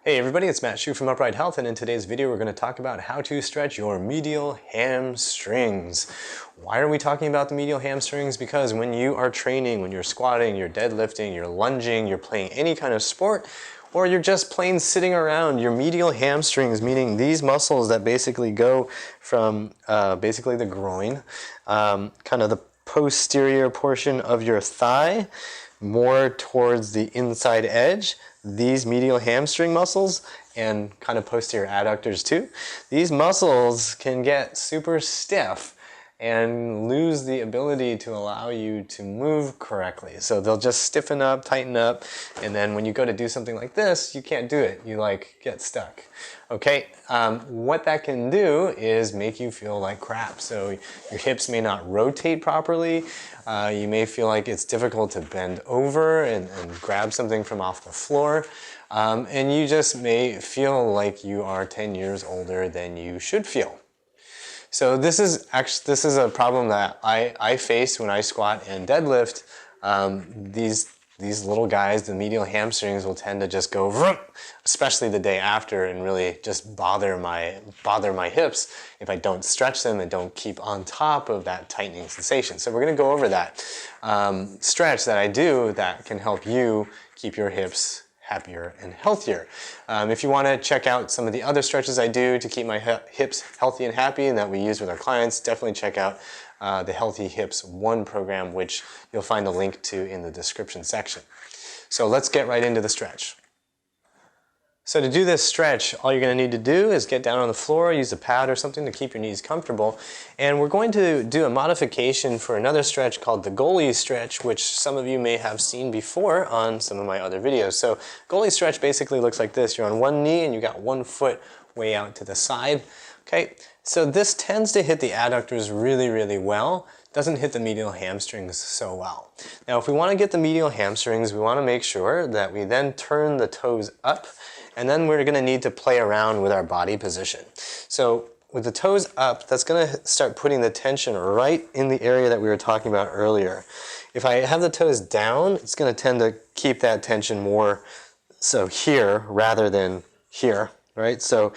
Hey everybody, it's Matt Shu from Upright Health, and in today's video we're going to talk about how to stretch your medial hamstrings. Why are we talking about the medial hamstrings? Because when you are training, when you're squatting, you're deadlifting, you're lunging, you're playing any kind of sport, or you're just plain sitting around, your medial hamstrings, meaning these muscles that basically go from basically the groin, kind of the posterior portion of your thigh, more towards the inside edge, these medial hamstring muscles, and kind of posterior adductors too. These muscles can get super stiff and lose the ability to allow you to move correctly. So they'll just stiffen up, tighten up, and then when you go to do something like this, you can't do it. You like get stuck. Okay, what that can do is make you feel like crap. So your hips may not rotate properly. You may feel like it's difficult to bend over and grab something from off the floor. And you just may feel like you are 10 years older than you should feel. So this is a problem that I face when I squat and deadlift. These little guys, the medial hamstrings, will tend to just go vroom, especially the day after, and really just bother my hips if I don't stretch them and don't keep on top of that tightening sensation. So we're going to go over that stretch that I do that can help you keep your hips happier and healthier. If you want to check out some of the other stretches I do to keep my hips healthy and happy and that we use with our clients, definitely check out the Healthy Hips 1 program, which you'll find a link to in the description section. So let's get right into the stretch. So to do this stretch, all you're going to need to do is get down on the floor, use a pad or something to keep your knees comfortable, and we're going to do a modification for another stretch called the Goalie Stretch, which some of you may have seen before on some of my other videos. So Goalie Stretch basically looks like this. You're on one knee and you got one foot way out to the side. Okay, so this tends to hit the adductors really, really well. Doesn't hit the medial hamstrings so well. Now if we want to get the medial hamstrings, we want to make sure that we then turn the toes up, and then we're going to need to play around with our body position. So with the toes up, that's going to start putting the tension right in the area that we were talking about earlier. If I have the toes down, it's going to tend to keep that tension more so here rather than here, right? So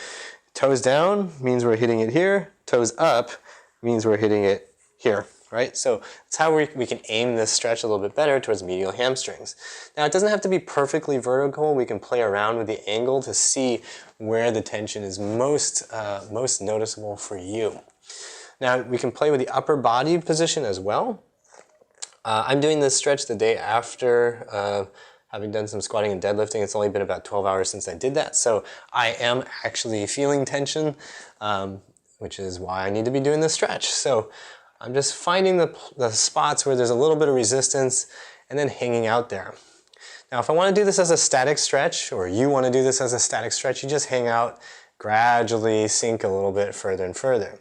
toes down means we're hitting it here. Toes up means we're hitting it here, right? So that's how we can aim this stretch a little bit better towards medial hamstrings. Now it doesn't have to be perfectly vertical. We can play around with the angle to see where the tension is most noticeable for you. Now we can play with the upper body position as well. I'm doing this stretch the day after having done some squatting and deadlifting. It's only been about 12 hours since I did that, so I am actually feeling tension, which is why I need to be doing this stretch. So I'm just finding the spots where there's a little bit of resistance and then hanging out there. Now if I want to do this as a static stretch, or you want to do this as a static stretch, you just hang out, gradually sink a little bit further and further.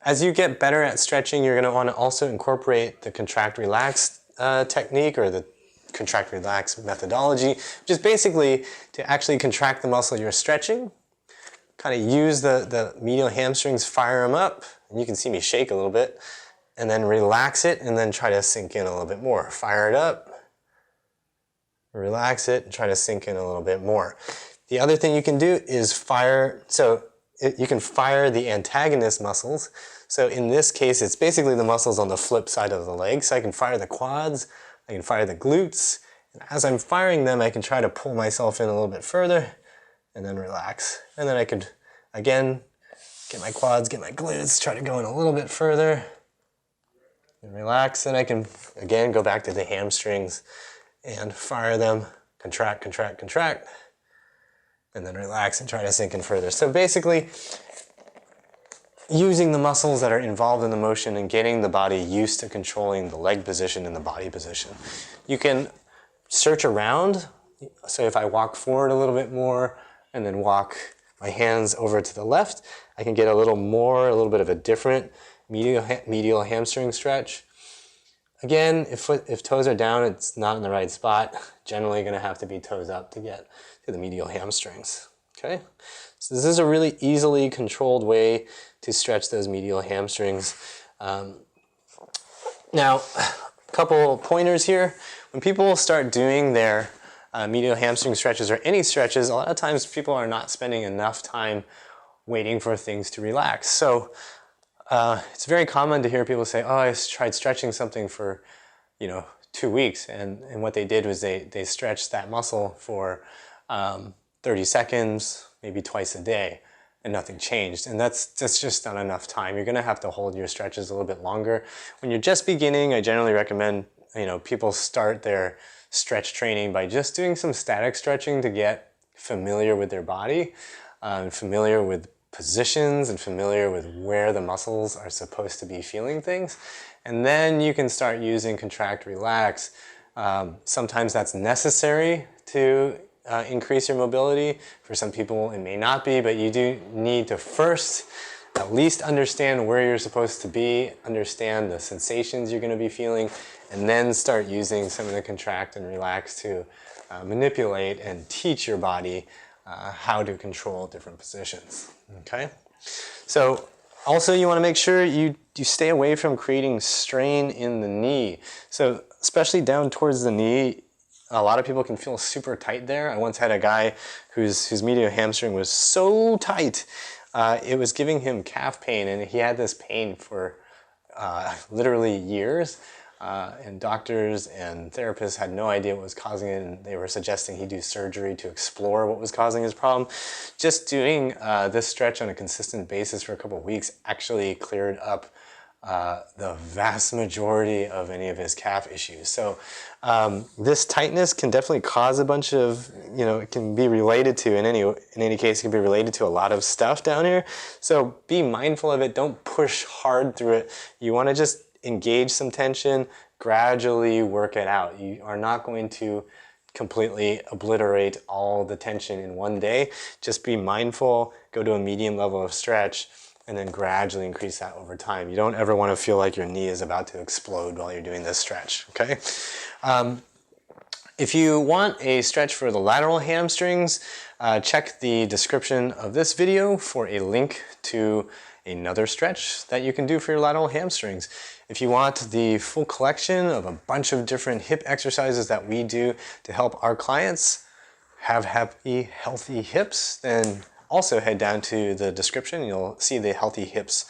As you get better at stretching, you're going to want to also incorporate the contract-relax technique, or the contract-relax methodology, which is basically to actually contract the muscle you're stretching, kind of use the medial hamstrings, fire them up, and you can see me shake a little bit, and then relax it, and then try to sink in a little bit more. Fire it up, relax it, and try to sink in a little bit more. The other thing you can do is you can fire the antagonist muscles. So in this case, it's basically the muscles on the flip side of the leg. So I can fire the quads, I can fire the glutes, and as I'm firing them, I can try to pull myself in a little bit further, and then relax. And then I could, again, get my quads, get my glutes, try to go in a little bit further, and relax. Then I can, again, go back to the hamstrings and fire them, contract, contract, contract, and then relax and try to sink in further. So basically, using the muscles that are involved in the motion and getting the body used to controlling the leg position and the body position. You can search around. So if I walk forward a little bit more and then walk my hands over to the left, I can get a little bit of a different medial hamstring stretch. Again, if toes are down, it's not in the right spot. Generally going to have to be toes up to get to the medial hamstrings. Okay, so this is a really easily controlled way to stretch those medial hamstrings. Now, a couple pointers here. When people start doing their medial hamstring stretches or any stretches, a lot of times people are not spending enough time waiting for things to relax. So it's very common to hear people say, oh, I tried stretching something for 2 weeks, and what they did was they stretched that muscle for 30 seconds, maybe twice a day, and nothing changed. And that's just not enough time. You're gonna have to hold your stretches a little bit longer. When you're just beginning, I generally recommend people start their stretch training by just doing some static stretching to get familiar with their body, familiar with positions, and familiar with where the muscles are supposed to be feeling things. And then you can start using contract, relax. Sometimes that's necessary to increase your mobility. For some people it may not be, but you do need to first at least understand where you're supposed to be, understand the sensations you're going to be feeling, and then start using some of the contract and relax to manipulate and teach your body how to control different positions. Okay? So also you want to make sure you stay away from creating strain in the knee. So especially down towards the knee, a lot of people can feel super tight there. I once had a guy whose medial hamstring was so tight, it was giving him calf pain, and he had this pain for literally years. And doctors and therapists had no idea what was causing it, and they were suggesting he do surgery to explore what was causing his problem. Just doing this stretch on a consistent basis for a couple of weeks actually cleared up the vast majority of any of his calf issues. So this tightness can definitely cause a bunch of, it can be related to, in any case, it can be related to a lot of stuff down here. So be mindful of it. Don't push hard through it. You want to just engage some tension, gradually work it out. You are not going to completely obliterate all the tension in one day. Just be mindful, go to a medium level of stretch, and then gradually increase that over time. You don't ever want to feel like your knee is about to explode while you're doing this stretch, okay? If you want a stretch for the lateral hamstrings, check the description of this video for a link to another stretch that you can do for your lateral hamstrings. If you want the full collection of a bunch of different hip exercises that we do to help our clients have happy, healthy hips, then also head down to the description. You'll see the Healthy Hips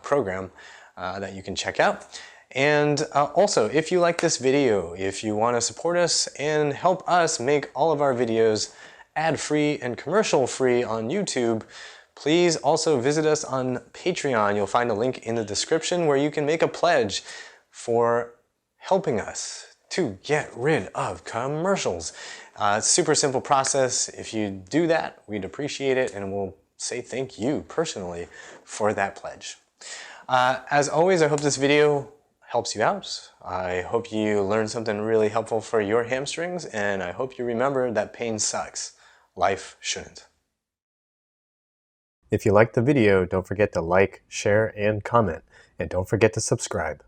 program that you can check out. And also, if you like this video, if you want to support us and help us make all of our videos ad-free and commercial-free on YouTube, please also visit us on Patreon. You'll find a link in the description where you can make a pledge for helping us to get rid of commercials. It's a super simple process. If you do that, we'd appreciate it, and we'll say thank you personally for that pledge. As always, I hope this video helps you out. I hope you learned something really helpful for your hamstrings, and I hope you remember that pain sucks. Life shouldn't. If you liked the video, don't forget to like, share, and comment, and don't forget to subscribe.